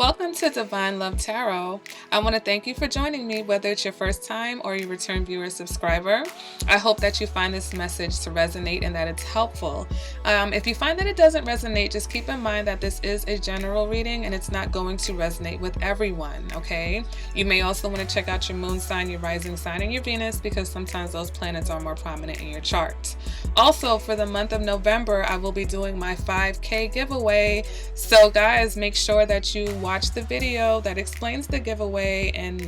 Welcome to Divine Love Tarot. I want to thank you for joining me, whether it's your first time or your return viewer subscriber. I hope that you find this message to resonate and that it's helpful. If you find that it doesn't resonate, just keep in mind that this is a general reading and it's not going to resonate with everyone, okay? You may also want to check out your moon sign, your rising sign, and your Venus because sometimes those planets are more prominent in your chart. Also, for the month of November, I will be doing my 5K giveaway. So guys, make sure that you watch the video that explains the giveaway, and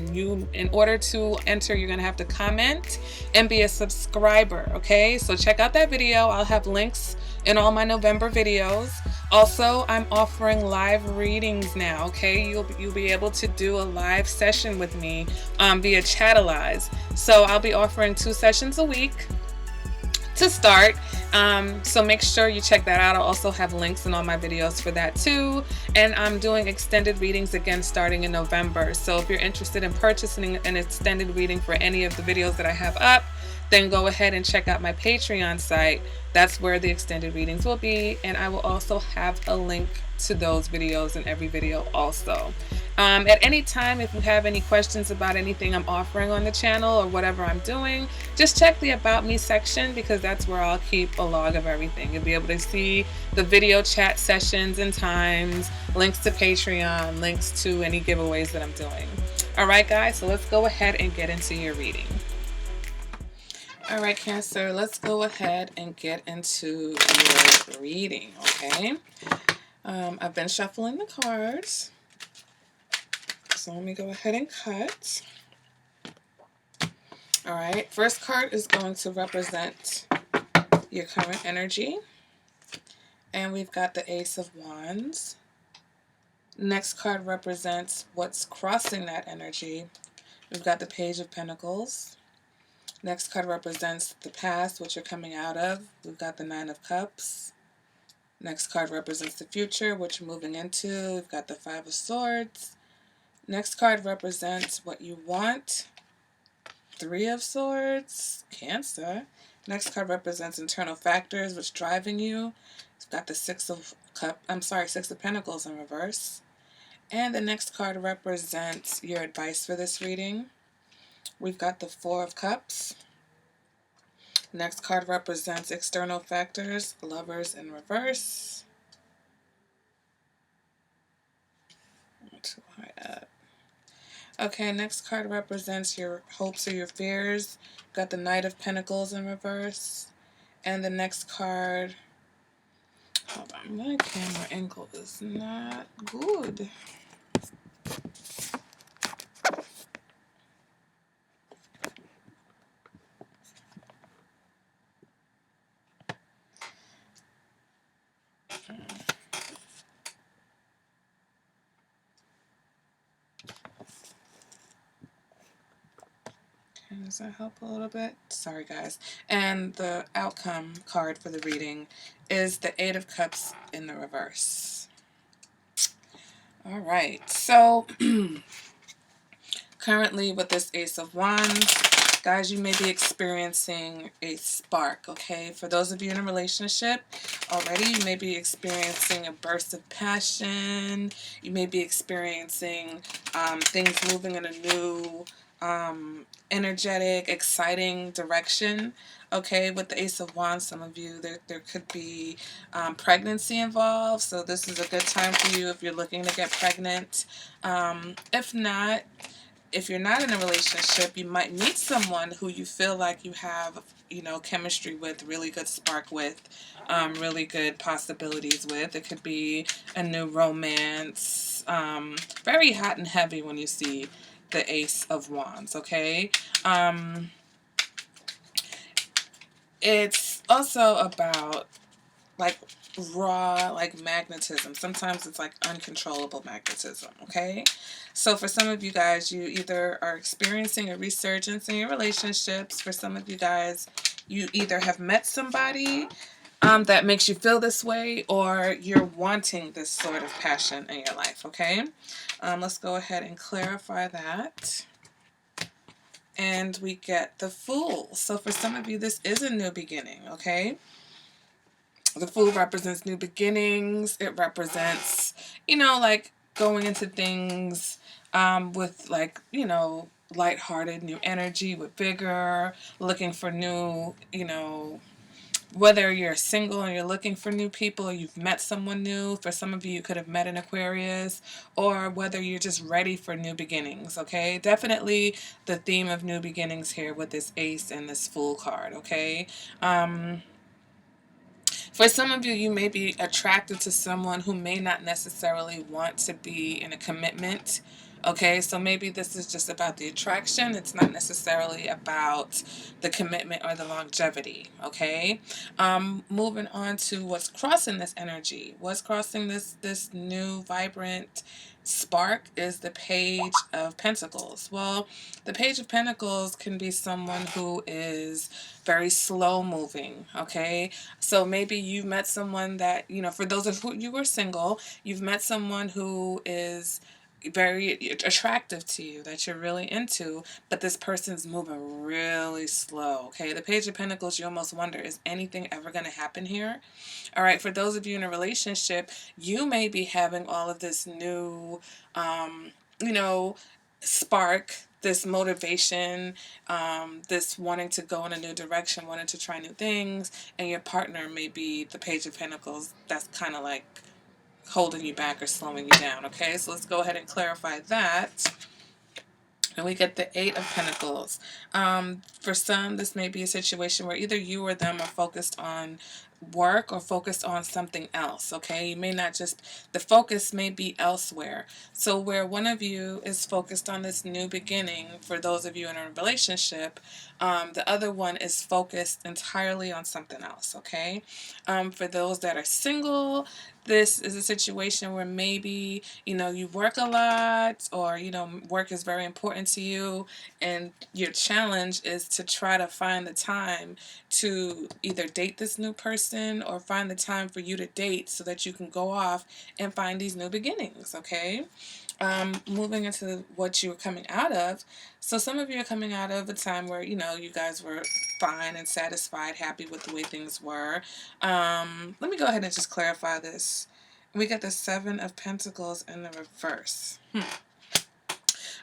in order to enter, you're gonna have to comment and be a subscriber, okay? So check out that video. I'll have links in all my November videos. Also, I'm offering live readings now, okay? You'll be able to do a live session with me via Chatalize. So I'll be offering 2 sessions a week to start. So make sure you check that out. I'll also have links in all my videos for that too. And I'm doing extended readings again starting in November. So if you're interested in purchasing an extended reading for any of the videos that I have up, then go ahead and check out my Patreon site. That's where the extended readings will be. And I will also have a link to those videos in every video also. At any time, if you have any questions about anything I'm offering on the channel or whatever I'm doing, just check the About Me section because that's where I'll keep a log of everything. You'll be able to see the video chat sessions and times, links to Patreon, links to any giveaways that I'm doing. All right, guys, so let's go ahead and get into your reading. All right, Cancer, let's go ahead and get into your reading, okay? I've been shuffling the cards. So let me go ahead and cut. All right, first card is going to represent your current energy. And we've got the Ace of Wands. Next card represents what's crossing that energy. We've got the Page of Pentacles. Next card represents the past, what you're coming out of. We've got the Nine of Cups. Next card represents the future, what you're moving into. We've got the Five of Swords. Next card represents what you want. Three of Swords, Cancer. Next card represents internal factors, what's driving you. It's got the Six of Pentacles in reverse. And the next card represents your advice for this reading. We've got the Four of Cups. Next card represents external factors, Lovers in reverse. Too high up. Okay, next card represents your hopes or your fears. Got the Knight of Pentacles in reverse. And the next card, hold on, my camera angle is not good. Does that help a little bit? Sorry, guys. And the outcome card for the reading is the Eight of Cups in the reverse. All right. So currently with this Ace of Wands, guys, you may be experiencing a spark, okay? For those of you in a relationship already, you may be experiencing a burst of passion. You may be experiencing things moving in a new energetic, exciting direction. Okay, with the Ace of Wands, some of you, there could be pregnancy involved. So this is a good time for you if you're looking to get pregnant. If not, if you're not in a relationship, you might meet someone who you feel like you have, chemistry with, really good spark with, really good possibilities with. It could be a new romance, very hot and heavy when you see the Ace of Wands, okay? It's also about, like, raw, like, magnetism. Sometimes it's like uncontrollable magnetism, okay? So for some of you guys, you either are experiencing a resurgence in your relationships. For some of you guys, you either have met somebody that makes you feel this way, or you're wanting this sort of passion in your life, okay? Let's go ahead and clarify that. And we get the Fool. So for some of you, this is a new beginning, okay? The Fool represents new beginnings. It represents, like going into things with, like, lighthearted, new energy, with vigor, looking for new, whether you're single and you're looking for new people, or you've met someone new. For some of you, you could have met an Aquarius, or whether you're just ready for new beginnings, okay? Definitely the theme of new beginnings here with this Ace and this Fool card, okay? For some of you, you may be attracted to someone who may not necessarily want to be in a commitment. Okay, so maybe this is just about the attraction. It's not necessarily about the commitment or the longevity. Okay, moving on to what's crossing this energy. What's crossing this new vibrant spark is the Page of Pentacles. Well, the Page of Pentacles can be someone who is very slow moving, okay? So maybe you met someone that, for those of you who are single, you've met someone who is very attractive to you, that you're really into, but this person's moving really slow, okay? The Page of Pentacles, you almost wonder, is anything ever going to happen here? All right, for those of you in a relationship, you may be having all of this new, you know, spark, this motivation, this wanting to go in a new direction, wanting to try new things, and your partner may be the Page of Pentacles that's kind of like holding you back or slowing you down, okay? So let's go ahead and clarify that. And we get the Eight of Pentacles. For some, this may be a situation where either you or them are focused on work or focused on something else, okay? You may not just, the focus may be elsewhere. So where one of you is focused on this new beginning, for those of you in a relationship, the other one is focused entirely on something else, okay? For those that are single, this is a situation where maybe, you work a lot, or, work is very important to you, and your challenge is to try to find the time to either date this new person or find the time for you to date so that you can go off and find these new beginnings, okay? Moving into what you're coming out of. So some of you are coming out of a time where, you guys were fine and satisfied, happy with the way things were. Let me go ahead and just clarify this. We got the Seven of Pentacles in the reverse.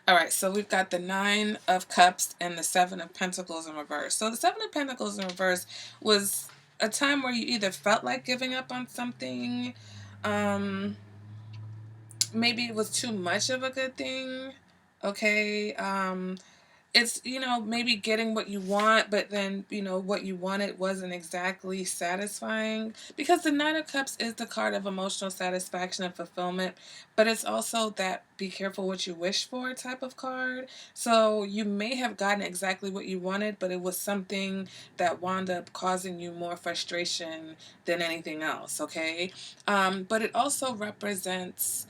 All right, so we've got the Nine of Cups and the Seven of Pentacles in reverse. So the Seven of Pentacles in reverse was a time where you either felt like giving up on something, maybe it was too much of a good thing, okay? It's, maybe getting what you want, but then, what you wanted wasn't exactly satisfying. Because the Nine of Cups is the card of emotional satisfaction and fulfillment, but it's also that be careful what you wish for type of card. So you may have gotten exactly what you wanted, but it was something that wound up causing you more frustration than anything else, okay? But it also represents,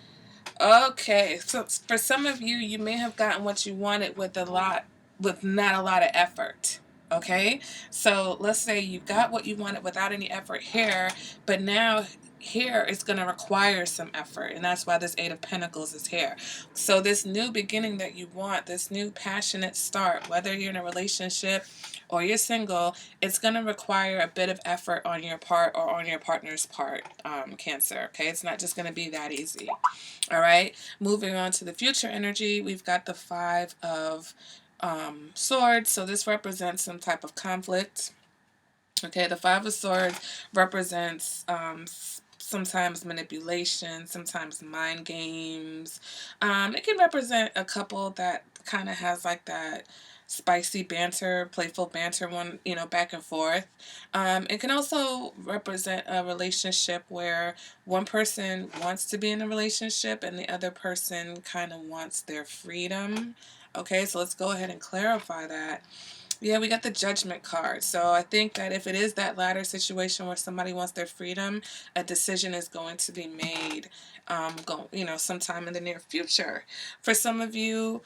okay, so for some of you, you may have gotten what you wanted with not a lot of effort. Okay, so let's say you got what you wanted without any effort here, but now here it's going to require some effort, and that's why this Eight of Pentacles is here. So this new beginning that you want, this new passionate start, whether you're in a relationship or you're single, it's going to require a bit of effort on your part or on your partner's part, Cancer. Okay, it's not just going to be that easy. All right, moving on to the future energy, we've got the Five of Swords. So this represents some type of conflict. Okay, the Five of Swords represents sometimes manipulation, sometimes mind games. It can represent a couple that kind of has like that spicy banter, playful banter, one, back and forth. It can also represent a relationship where one person wants to be in a relationship and the other person kind of wants their freedom. Okay, so let's go ahead and clarify that. Yeah, we got the Judgment card. So I think that if it is that latter situation where somebody wants their freedom, a decision is going to be made, sometime in the near future. For some of you,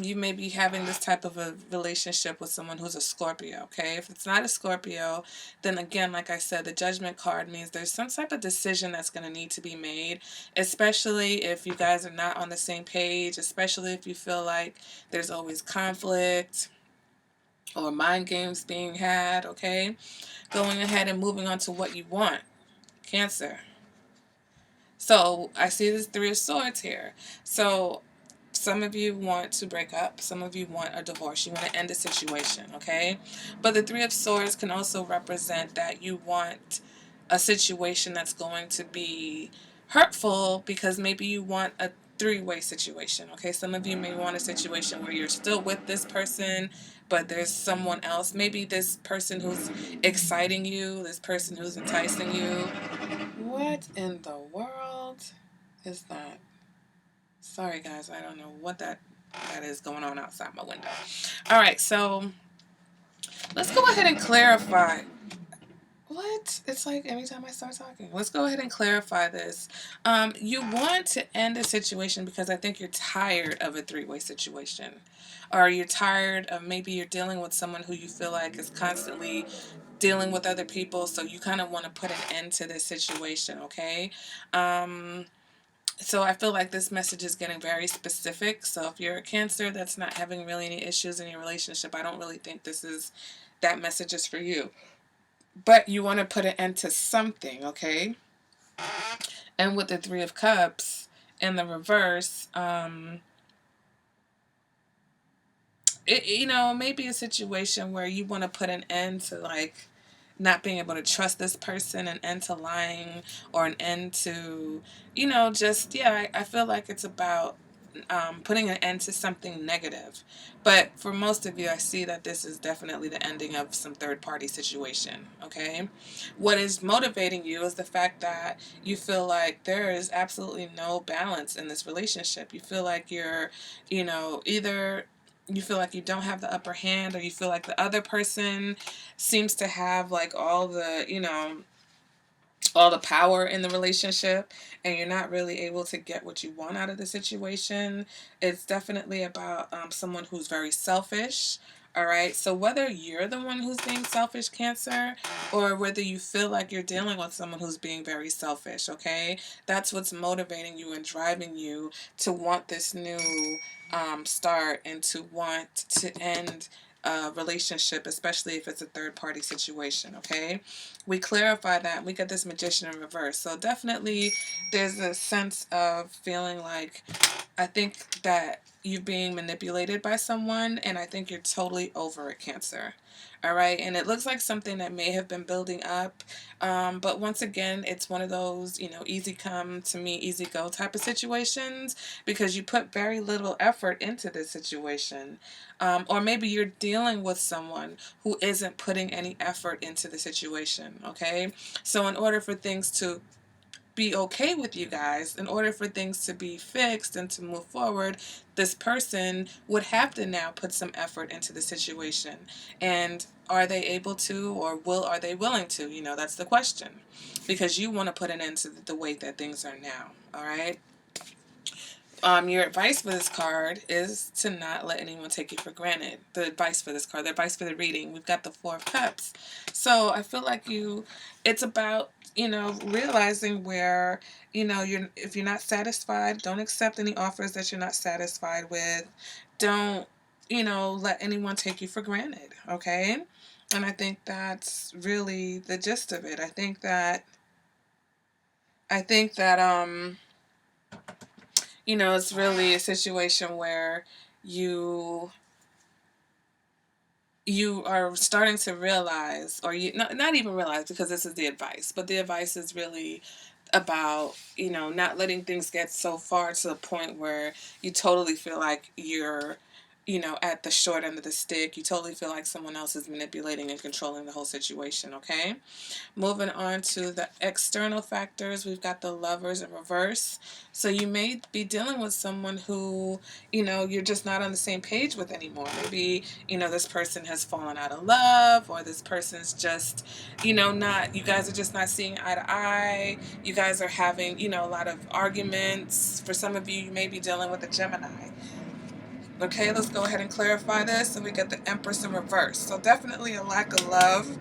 you may be having this type of a relationship with someone who's a Scorpio, okay? If it's not a Scorpio, then again, like I said, the Judgment card means there's some type of decision that's going to need to be made, especially if you guys are not on the same page, especially if you feel like there's always conflict or mind games being had, okay? Going ahead and moving on to what you want, Cancer. So I see this Three of Swords here. So some of you want to break up. Some of you want a divorce. You want to end a situation, okay? But the Three of Swords can also represent that you want a situation that's going to be hurtful because maybe you want a three-way situation, okay? Some of you may want a situation where you're still with this person, but there's someone else. Maybe this person who's exciting you, this person who's enticing you. What in the world is that? Sorry, guys. I don't know what that is going on outside my window. All right, so let's go ahead and clarify. What? It's like every time I start talking. Let's go ahead and clarify this. You want to end a situation because I think you're tired of a three-way situation. Or you're tired of, maybe you're dealing with someone who you feel like is constantly dealing with other people, so you kind of want to put an end to this situation, okay? So I feel like this message is getting very specific. So if you're a Cancer that's not having really any issues in your relationship, I don't really think that message is for you. But you want to put an end to something, okay? And with the Three of Cups in the reverse, it may be a situation where you want to put an end to, like, not being able to trust this person, an end to lying, or an end to, just, yeah, I feel like it's about putting an end to something negative. But for most of you, I see that this is definitely the ending of some third party situation, okay? What is motivating you is the fact that you feel like there is absolutely no balance in this relationship. You feel like you're, either you feel like you don't have the upper hand, or you feel like the other person seems to have like all the power in the relationship, and you're not really able to get what you want out of the situation. It's definitely about someone who's very selfish. All right. So whether you're the one who's being selfish, Cancer, or whether you feel like you're dealing with someone who's being very selfish, okay, that's what's motivating you and driving you to want this new start and to want to end a relationship, especially if it's a third party situation, okay? We clarify that, and we get this Magician in reverse. So definitely there's a sense of feeling like, I think that you're being manipulated by someone, and I think you're totally over it, Cancer. All right, and it looks like something that may have been building up, but once again, it's one of those, easy come to me, easy go type of situations, because you put very little effort into this situation. Or maybe you're dealing with someone who isn't putting any effort into the situation, okay? So in order for things to be okay with you guys, in order for things to be fixed and to move forward, this person would have to now put some effort into the situation. And are they able to, or are they willing to? That's the question. Because you want to put an end to the way that things are now, all right? Your advice for this card is to not let anyone take you for granted. The advice for this card, the advice for the reading, we've got the Four of Cups. So I feel like it's about, realizing where, if you're not satisfied, don't accept any offers that you're not satisfied with. Don't, let anyone take you for granted, okay? And I think that's really the gist of it. I think that it's really a situation where you you are starting to realize, or you not even realize, because this is the advice, but the advice is really about, not letting things get so far to the point where you totally feel like you're, at the short end of the stick. You totally feel like someone else is manipulating and controlling the whole situation, okay? Moving on to the external factors, we've got the Lovers in reverse. So you may be dealing with someone who, you're just not on the same page with anymore. Maybe, this person has fallen out of love, or this person's just, not, you guys are just not seeing eye to eye. You guys are having, a lot of arguments. For some of you, you may be dealing with a Gemini. Okay, let's go ahead and clarify this. And we get the Empress in reverse. So definitely a lack of love,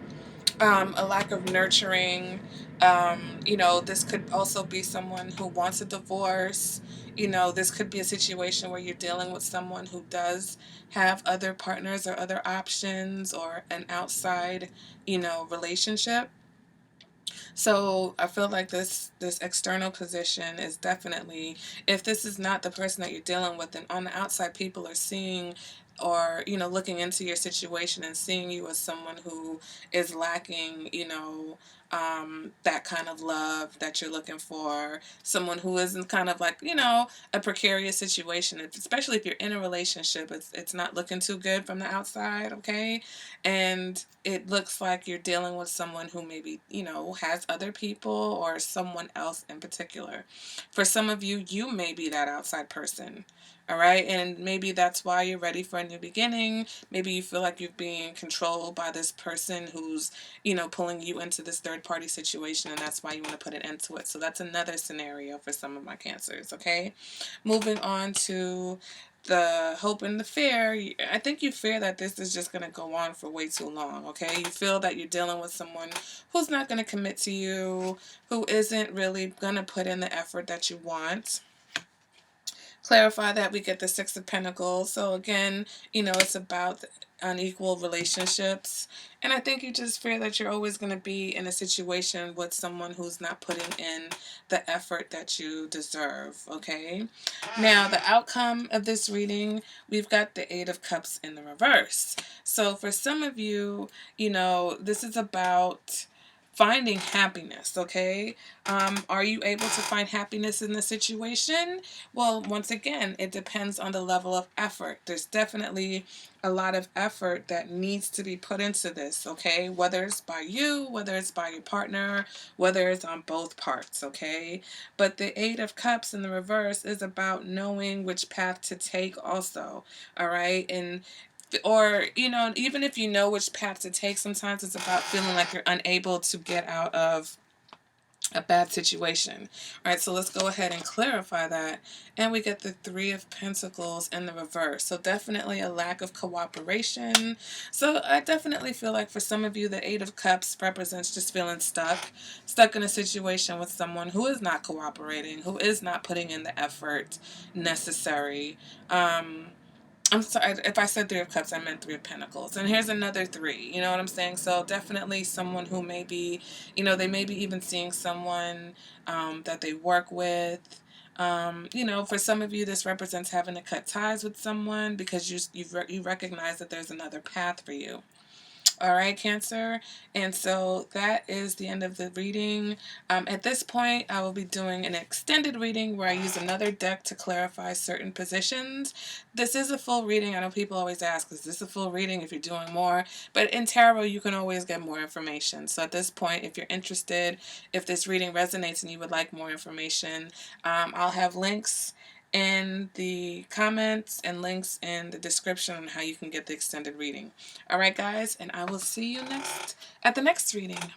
a lack of nurturing. This could also be someone who wants a divorce. This could be a situation where you're dealing with someone who does have other partners or other options, or an outside, relationship. So I feel like this external position is definitely, if this is not the person that you're dealing with, then on the outside people are seeing, or looking into your situation and seeing you as someone who is lacking, that kind of love that you're looking for, someone who isn't kind of like, a precarious situation, especially if you're in a relationship. It's not looking too good from the outside, okay? And it looks like you're dealing with someone who maybe, has other people or someone else in particular. For some of you, you may be that outside person. All right. And maybe that's why you're ready for a new beginning. Maybe you feel like you're being controlled by this person who's, pulling you into this third party situation. And that's why you want to put an end to it. So that's another scenario for some of my Cancers. Okay. Moving on to the hope and the fear. I think you fear that this is just going to go on for way too long, okay? You feel that you're dealing with someone who's not going to commit to you, who isn't really going to put in the effort that you want. Clarify that, we get the Six of Pentacles. So again, it's about unequal relationships. And I think you just fear that you're always going to be in a situation with someone who's not putting in the effort that you deserve, okay? Now, the outcome of this reading, we've got the Eight of Cups in the reverse. So for some of you, this is about finding happiness, okay? Are you able to find happiness in the situation? Well, once again, it depends on the level of effort. There's definitely a lot of effort that needs to be put into this, okay? Whether it's by you, whether it's by your partner, whether it's on both parts, okay? But the Eight of Cups in the reverse is about knowing which path to take also, all right? And or even if you know which path to take, sometimes it's about feeling like you're unable to get out of a bad situation. All right, so let's go ahead and clarify that. And we get the Three of Pentacles in the reverse. So definitely a lack of cooperation. So I definitely feel like for some of you, the Eight of Cups represents just feeling stuck in a situation with someone who is not cooperating, who is not putting in the effort necessary. I'm sorry, if I said Three of Cups, I meant Three of Pentacles. And here's another three, you know what I'm saying? So definitely someone who may be, they may be even seeing someone that they work with. For some of you, this represents having to cut ties with someone because you recognize that there's another path for you. All right, Cancer. And so that is the end of the reading. At this point, I will be doing an extended reading where I use another deck to clarify certain positions. This is a full reading. I know people always ask, is this a full reading if you're doing more? But in tarot, you can always get more information. So at this point, if you're interested, if this reading resonates and you would like more information, I'll have links in the comments and links in the description on how you can get the extended reading. All right, guys, and I will see you at the next reading.